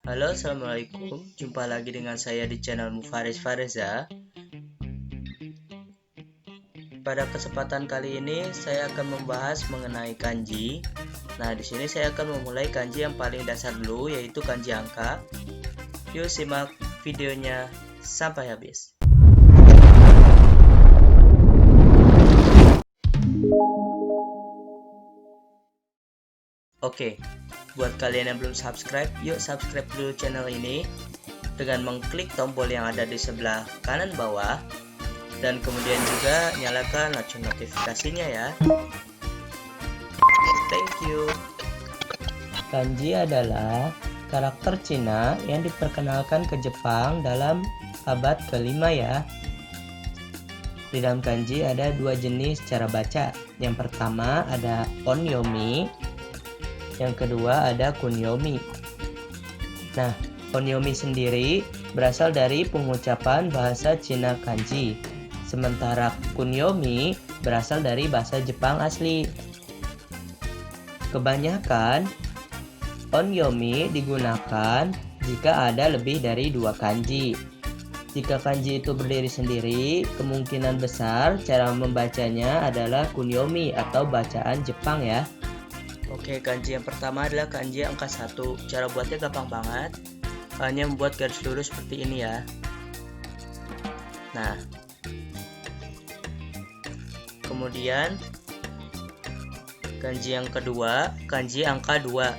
Halo, assalamualaikum. Jumpa lagi dengan saya di channel Mufaris Fareza. Pada kesempatan kali ini saya akan membahas mengenai kanji. Nah, di sini saya akan memulai kanji yang paling dasar dulu, yaitu kanji angka. Yuk simak videonya sampai habis. Oke, buat kalian yang belum subscribe, yuk subscribe dulu channel ini dengan mengklik tombol yang ada di sebelah kanan bawah dan kemudian juga nyalakan lonceng notifikasinya ya. Thank you. Kanji adalah karakter Cina yang diperkenalkan ke Jepang dalam abad ke-5 ya. Di dalam kanji ada dua jenis cara baca. Yang pertama ada onyomi, yang kedua ada kunyomi. Nah, onyomi sendiri berasal dari pengucapan bahasa Cina kanji, sementara kunyomi berasal dari bahasa Jepang asli. Kebanyakan onyomi digunakan jika ada lebih dari dua kanji. Jika kanji itu berdiri sendiri, kemungkinan besar cara membacanya adalah kunyomi atau bacaan Jepang ya. Oke, kanji yang pertama adalah kanji angka 1. Cara buatnya gampang banget. Hanya membuat garis lurus seperti ini ya. Nah, kemudian kanji yang kedua, kanji angka 2.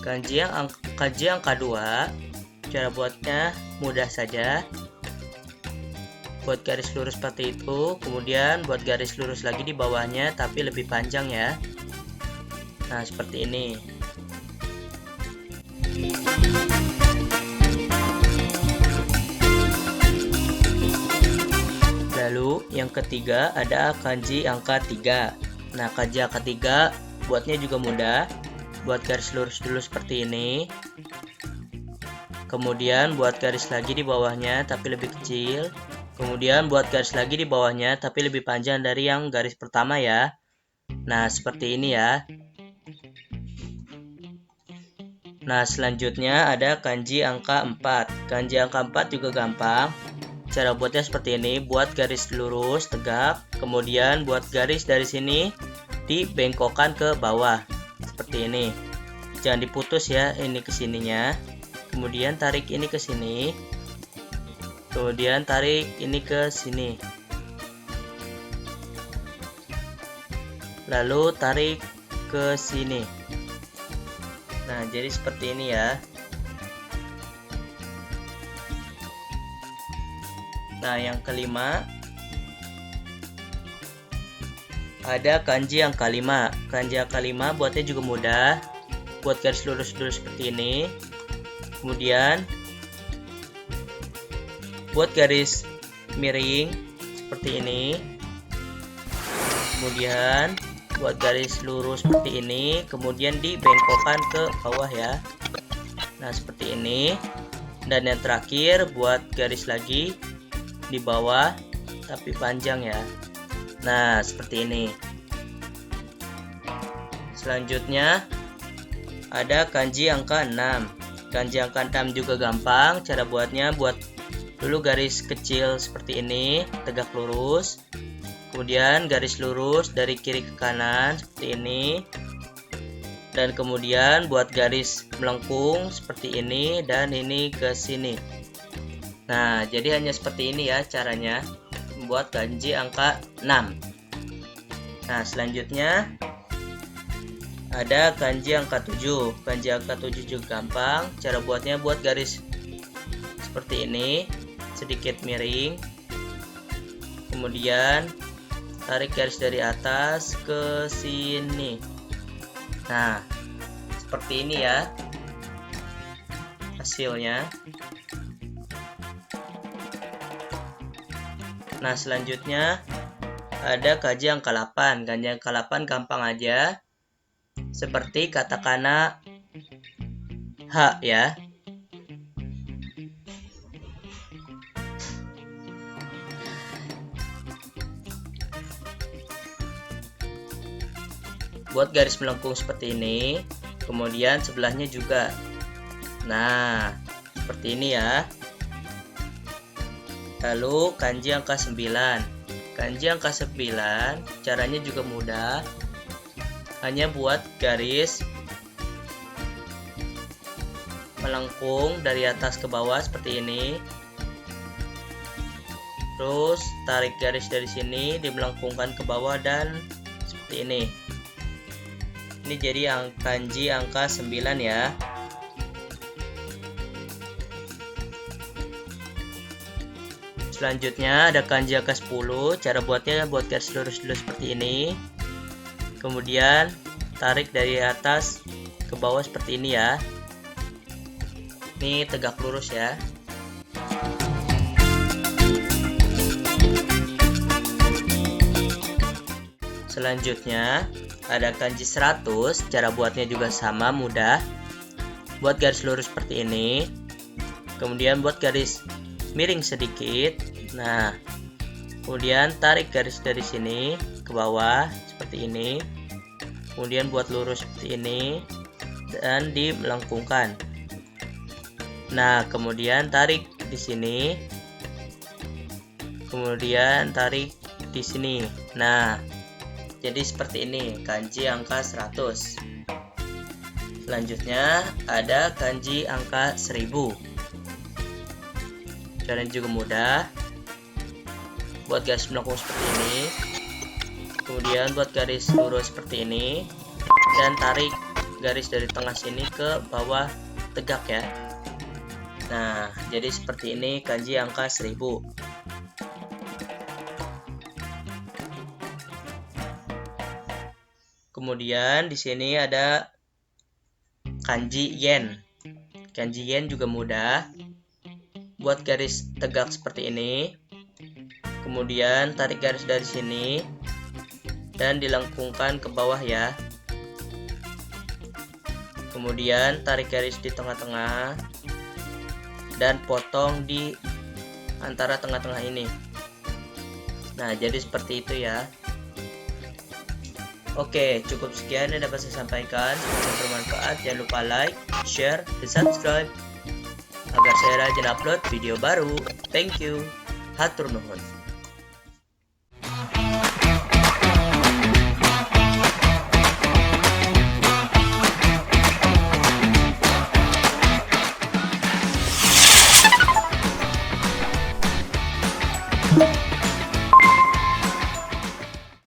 Kanji angka 2, cara buatnya mudah saja. Buat garis lurus seperti itu, kemudian buat garis lurus lagi di bawahnya tapi lebih panjang ya. Nah, seperti ini. Lalu yang ketiga ada kanji angka 3. Nah, kanji angka 3 buatnya juga mudah. Buat garis lurus dulu seperti ini. Kemudian buat garis lagi di bawahnya tapi lebih kecil. Kemudian buat garis lagi di bawahnya tapi lebih panjang dari yang garis pertama ya. Nah, seperti ini ya. Nah, selanjutnya ada kanji angka 4. Kanji angka 4 juga gampang. Cara buatnya seperti ini. Buat garis lurus tegak, kemudian buat garis dari sini dibengkokkan ke bawah. Seperti ini. Jangan diputus ya, ini ke sininya. Kemudian tarik ini ke sini. Kemudian tarik ini ke sini. Lalu tarik ke sini. Nah, jadi seperti ini ya. Nah, yang kelima ada kanji angka 5. Kanji angka 5 buatnya juga mudah. Buat garis lurus dulu seperti ini. Kemudian buat garis miring seperti ini. Kemudian buat garis lurus seperti ini, kemudian dibengkokkan ke bawah ya. Nah, seperti ini. Dan yang terakhir buat garis lagi di bawah tapi panjang ya. Nah, seperti ini. Selanjutnya ada kanji angka 6. Kanji angka 6 juga gampang. Cara buatnya buat dulu garis kecil seperti ini, tegak lurus. Kemudian garis lurus dari kiri ke kanan seperti ini. Dan kemudian buat garis melengkung seperti ini dan ini ke sini. Nah, jadi hanya seperti ini ya caranya membuat kanji angka 6. Nah, selanjutnya ada kanji angka 7. Kanji angka 7 juga gampang. Cara buatnya buat garis seperti ini, sedikit miring. Kemudian tarik garis dari atas ke sini. Nah, seperti ini ya hasilnya. Nah, selanjutnya ada kanji angka 8. Kanji angka 8 gampang aja. Seperti katakana H ya. Buat garis melengkung seperti ini, kemudian sebelahnya juga Nah, seperti ini ya. Lalu kanji angka 9. Kanji angka 9 caranya juga mudah. Hanya buat garis melengkung dari atas ke bawah seperti ini. Terus tarik garis dari sini, dimelengkungkan ke bawah dan seperti ini. Ini jadi kanji angka 9 ya. Selanjutnya ada kanji angka 10. Cara buatnya buat garis lurus dulu seperti ini. Kemudian tarik dari atas ke bawah seperti ini ya. Ini tegak lurus ya. Selanjutnya ada kanji 100. Cara buatnya juga sama, mudah. Buat garis lurus seperti ini. Kemudian buat garis miring sedikit. Nah, kemudian tarik garis dari sini ke bawah seperti ini. Kemudian buat lurus seperti ini dan dimelengkungkan. Nah, kemudian tarik di sini. Kemudian tarik di sini. Nah, jadi seperti ini kanji angka 100. Selanjutnya ada kanji angka 1000. Caranya juga mudah. Buat garis melengkung seperti ini. Kemudian buat garis lurus seperti ini. Dan tarik garis dari tengah sini ke bawah tegak ya. Nah, jadi seperti ini kanji angka 1000. Kemudian di sini ada kanji yen. Kanji yen juga mudah. Buat garis tegak seperti ini. Kemudian tarik garis dari sini dan dilengkungkan ke bawah ya. Kemudian tarik garis di tengah-tengah dan potong di antara tengah-tengah ini. Nah, jadi seperti itu ya. Oke, cukup sekian yang dapat saya sampaikan. Semoga bermanfaat. Jangan lupa like, share, dan subscribe agar saya rajin upload video baru. Thank you. Hatur nuhun.